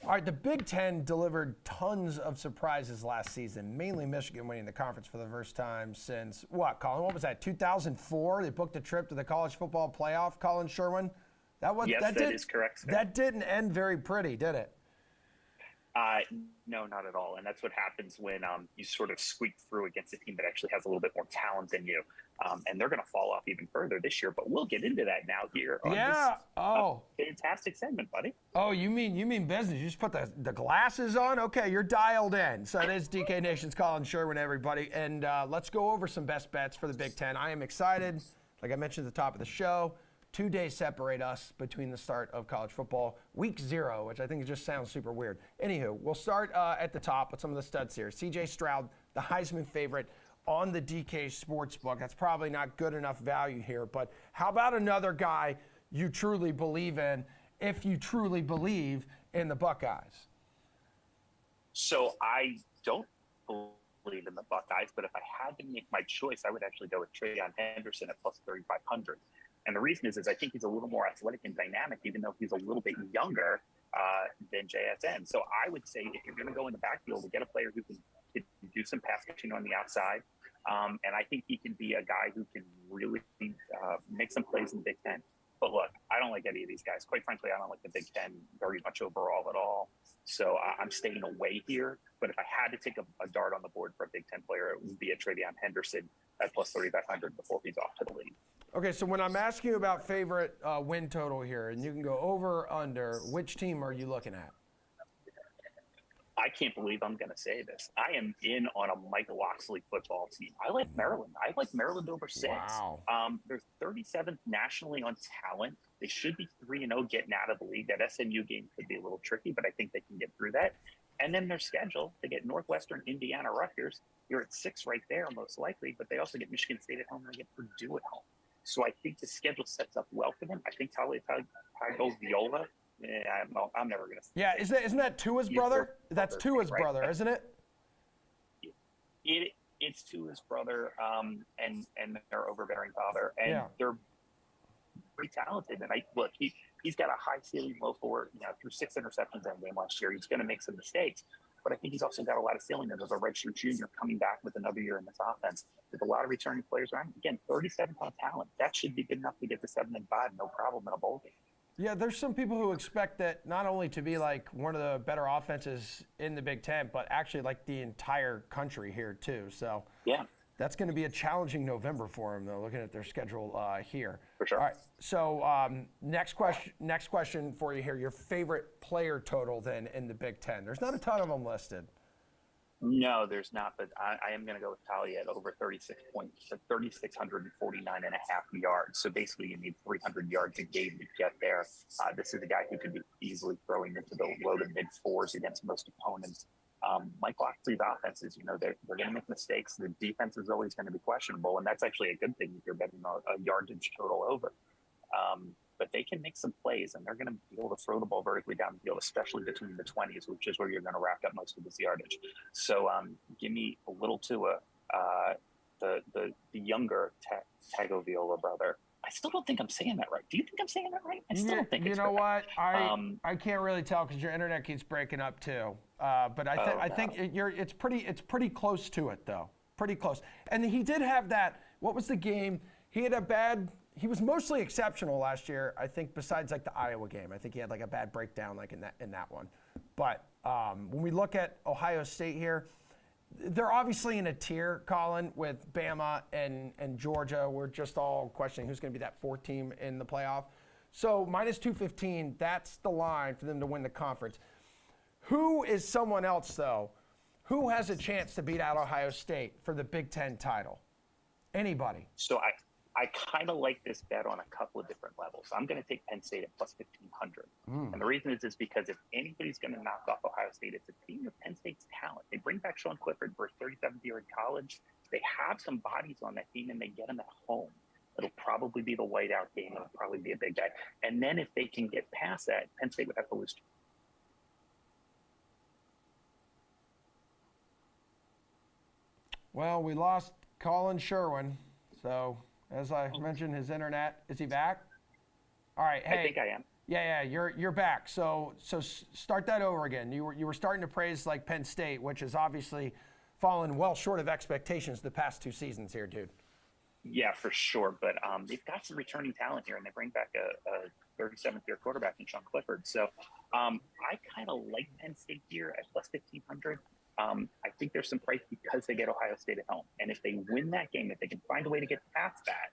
All right, the Big Ten delivered tons of surprises last season, mainly Michigan winning the conference for the first time since, what, Colin? What was that, 2004? They booked a trip to the college football playoff, Colin Sherwin? That is correct, sir. That didn't end very pretty, did it? No, not at all. And that's what happens when you sort of squeak through against a team that actually has a little bit more talent than you. And they're going to fall off even further this year. But we'll get into that now here on this fantastic segment, buddy. Oh, you mean business. You just put the glasses on? Okay, you're dialed in. So it is DK Nation's Colin Sherwin, everybody. And let's go over some best bets for the Big Ten. I am excited. Like I mentioned at the top of the show, 2 days separate us between the start of college football. Week 0, which I think just sounds super weird. Anywho, we'll start at the top with some of the studs here. CJ Stroud, the Heisman favorite on the DK Sportsbook. That's probably not good enough value here, but how about another guy you truly believe in if you truly believe in the Buckeyes? So I don't believe in the Buckeyes, but if I had to make my choice, I would actually go with Taion Henderson at plus 3,500. And the reason is I think he's a little more athletic and dynamic, even though he's a little bit younger than JSN. So I would say if you're going to go in the backfield to get a player who can do some pass catching on the outside, and I think he can be a guy who can really make some plays in the Big Ten. But look, I don't like any of these guys. Quite frankly, I don't like the Big Ten very much overall at all. So I'm staying away here. But if I had to take a dart on the board for a Big Ten player, it would be a Taion Henderson at plus 3,500 before he's off to the lead. Okay, so when I'm asking you about favorite win total here, and you can go over or under, which team are you looking at? I can't believe I'm going to say this. I am in on a Mike Locksley football team. I like Maryland. I like Maryland over 6. Wow. They're 37th nationally on talent. They should be 3-0 getting out of the league. That SMU game could be a little tricky, but I think they can get through that. And then their schedule, they get Northwestern, Indiana, Rutgers. You're at 6 right there, most likely, but they also get Michigan State at home and they get Purdue at home. So I think the schedule sets up well for them. I think Viola, I'm never going to say. Yeah, isn't that Tua's brother? That's Tua's brother, isn't it? It's Tua's brother, and their overbearing father, and they're pretty talented. And he's got a high ceiling, low floor. Threw 6 interceptions in a game last year. He's going to make some mistakes, but I think he's also got a lot of ceiling as a redshirt junior coming back with another year in this offense with a lot of returning players around. Again, 37-pound talent. That should be good enough to get to 7-5, no problem in a bowl game. Yeah, there's some people who expect that not only to be like one of the better offenses in the Big Ten, but actually like the entire country here too. So yeah, that's going to be a challenging November for them, though, looking at their schedule here. For sure. All right. So next question for you here. Your favorite player total then in the Big Ten? There's not a ton of them listed. No, there's not, but I am going to go with Talia at over 36 points, so 3,649 and a half yards. So basically you need 300 yards a game to get there. This is a guy who could be easily throwing into the low to mid 4s against most opponents. Mike Locksley's offenses, they're going to make mistakes. The defense is always going to be questionable, and that's actually a good thing if you're betting a yardage total over. But they can make some plays, and they're going to be able to throw the ball vertically down the field, especially between the 20s, which is where you're going to rack up most of this yardage. So give me a little Tua, the younger Tagovailoa brother. I still don't think I'm saying that right. Do you think I'm saying that right? I still don't think it's right. You know what? I can't really tell because your internet keeps breaking up too. But I think it's pretty close to it though. Pretty close. And he did have that. What was the game? He was mostly exceptional last year, I think, besides like the Iowa game. I think he had like a bad breakdown like in that one. But when we look at Ohio State here, they're obviously in a tier, Colin, with Bama and Georgia. We're just all questioning who's going to be that 4th team in the playoff. So minus 215, that's the line for them to win the conference. Who is someone else, though? Who has a chance to beat out Ohio State for the Big Ten title? Anybody? So I kind of like this bet on a couple of different levels. I'm going to take Penn State at plus 1,500. And the reason is because if anybody's going to knock off Ohio State, it's a team of Penn State's talent. They bring back Sean Clifford for his 37th year in college. They have some bodies on that team, and they get them at home. It'll probably be the whiteout game. It'll probably be a big bet. And then if they can get past that, Penn State would have to lose. Well, we lost Colin Sherwin, so as I mentioned, his internet, is he back? All right, hey. I think I am. Yeah, you're back. So start that over again. You were starting to praise like Penn State, which has obviously fallen well short of expectations the past 2 seasons here, dude. Yeah, for sure. But they've got some returning talent here, and they bring back a 37th year quarterback in Sean Clifford. So I kind of like Penn State here at plus 1,500. I think there's some price because they get Ohio State at home. And if they win that game, if they can find a way to get past that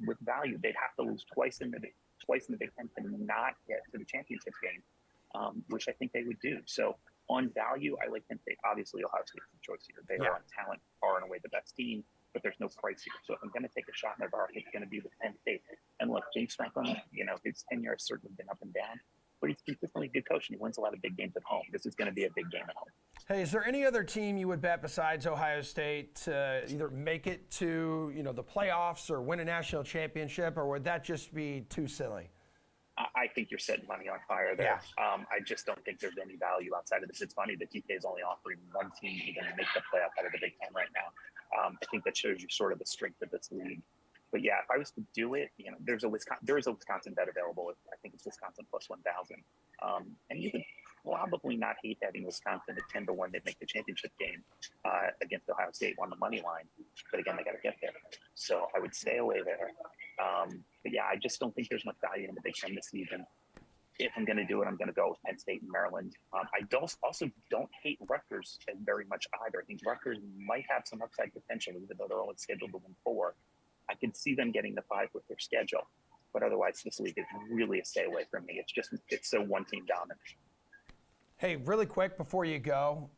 with value, they'd have to lose twice in the Big Ten to not get to the championship game, which I think they would do. So on value, I like Penn State. Obviously, Ohio State's the choice here. They are on talent, far and away the best team, but there's no price here. So if I'm going to take a shot in their bar, it's going to be with Penn State. And look, James Franklin, his tenure has certainly been up and down, but he's consistently a good coach, and he wins a lot of big games at home. This is going to be a big game at home. Hey, is there any other team you would bet besides Ohio State to either make it to the playoffs or win a national championship, or would that just be too silly? I think you're setting money on fire there. I just don't think there's any value outside of this. It's funny that DK is only offering one team even to make the playoff out of the Big Ten right now. I think that shows you sort of the strength of this league. But yeah, if I was to do it, there is a Wisconsin bet available. I think it's Wisconsin plus 1,000. And you would probably not hate having Wisconsin at 10-1. They'd make the championship game against Ohio State on the money line. But again, they got to get there. So I would stay away there. But yeah, I just don't think there's much value in the Big Ten this season. If I'm going to do it, I'm going to go with Penn State and Maryland. I also don't hate Rutgers very much either. I think Rutgers might have some upside potential, even though they're only scheduled to win 4. I could see them getting the 5 with their schedule. But otherwise, this league is really a stay away from me. It's so one-team dominant. Hey, really quick before you go,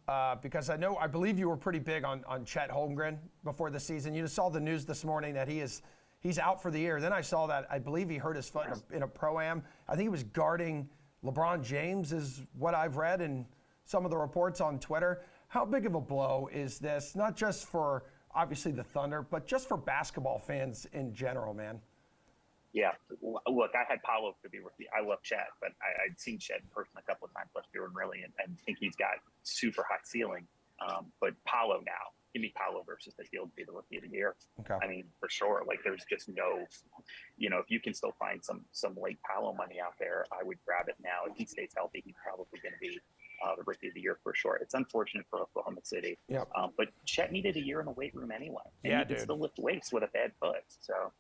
because I believe you were pretty big on Chet Holmgren before the season. You just saw the news this morning that he's out for the year. Then I saw that I believe he hurt his foot in a pro-am. I think he was guarding LeBron James is what I've read, and some of the reports on Twitter. How big of a blow is this, not just for obviously the Thunder, but just for basketball fans in general, man? Yeah, look, I had Paolo for the rookie. I love Chet, but I'd seen Chet in person a couple of times last year, and really, and think he's got super high ceiling. But Paolo now, give me Paolo versus the field to be the rookie of the year. Okay. I mean, for sure. Like, there's just no, if you can still find some late Paolo money out there, I would grab it now. If he stays healthy, he's probably going to be the rookie of the year for sure. It's unfortunate for Oklahoma City. Yep. But Chet needed a year in the weight room anyway. And Yeah, he could dude. still lift weights with a bad foot. So,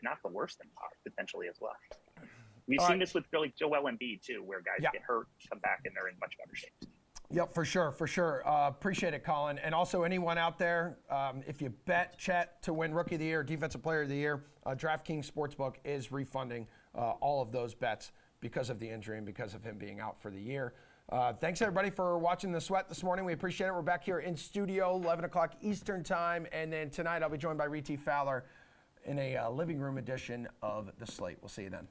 not the worst thing potentially as well. We've seen this with like Joel Embiid too, where guys get hurt, come back, and they're in much better shape. Yep, for sure. Appreciate it, Colin. And also anyone out there, if you bet Chet to win Rookie of the Year, Defensive Player of the Year, DraftKings Sportsbook is refunding all of those bets because of the injury and because of him being out for the year. Thanks, everybody, for watching The Sweat this morning. We appreciate it. We're back here in studio, 11 o'clock Eastern Time. And then tonight I'll be joined by Reti Fowler in a living room edition of The Slate. We'll see you then.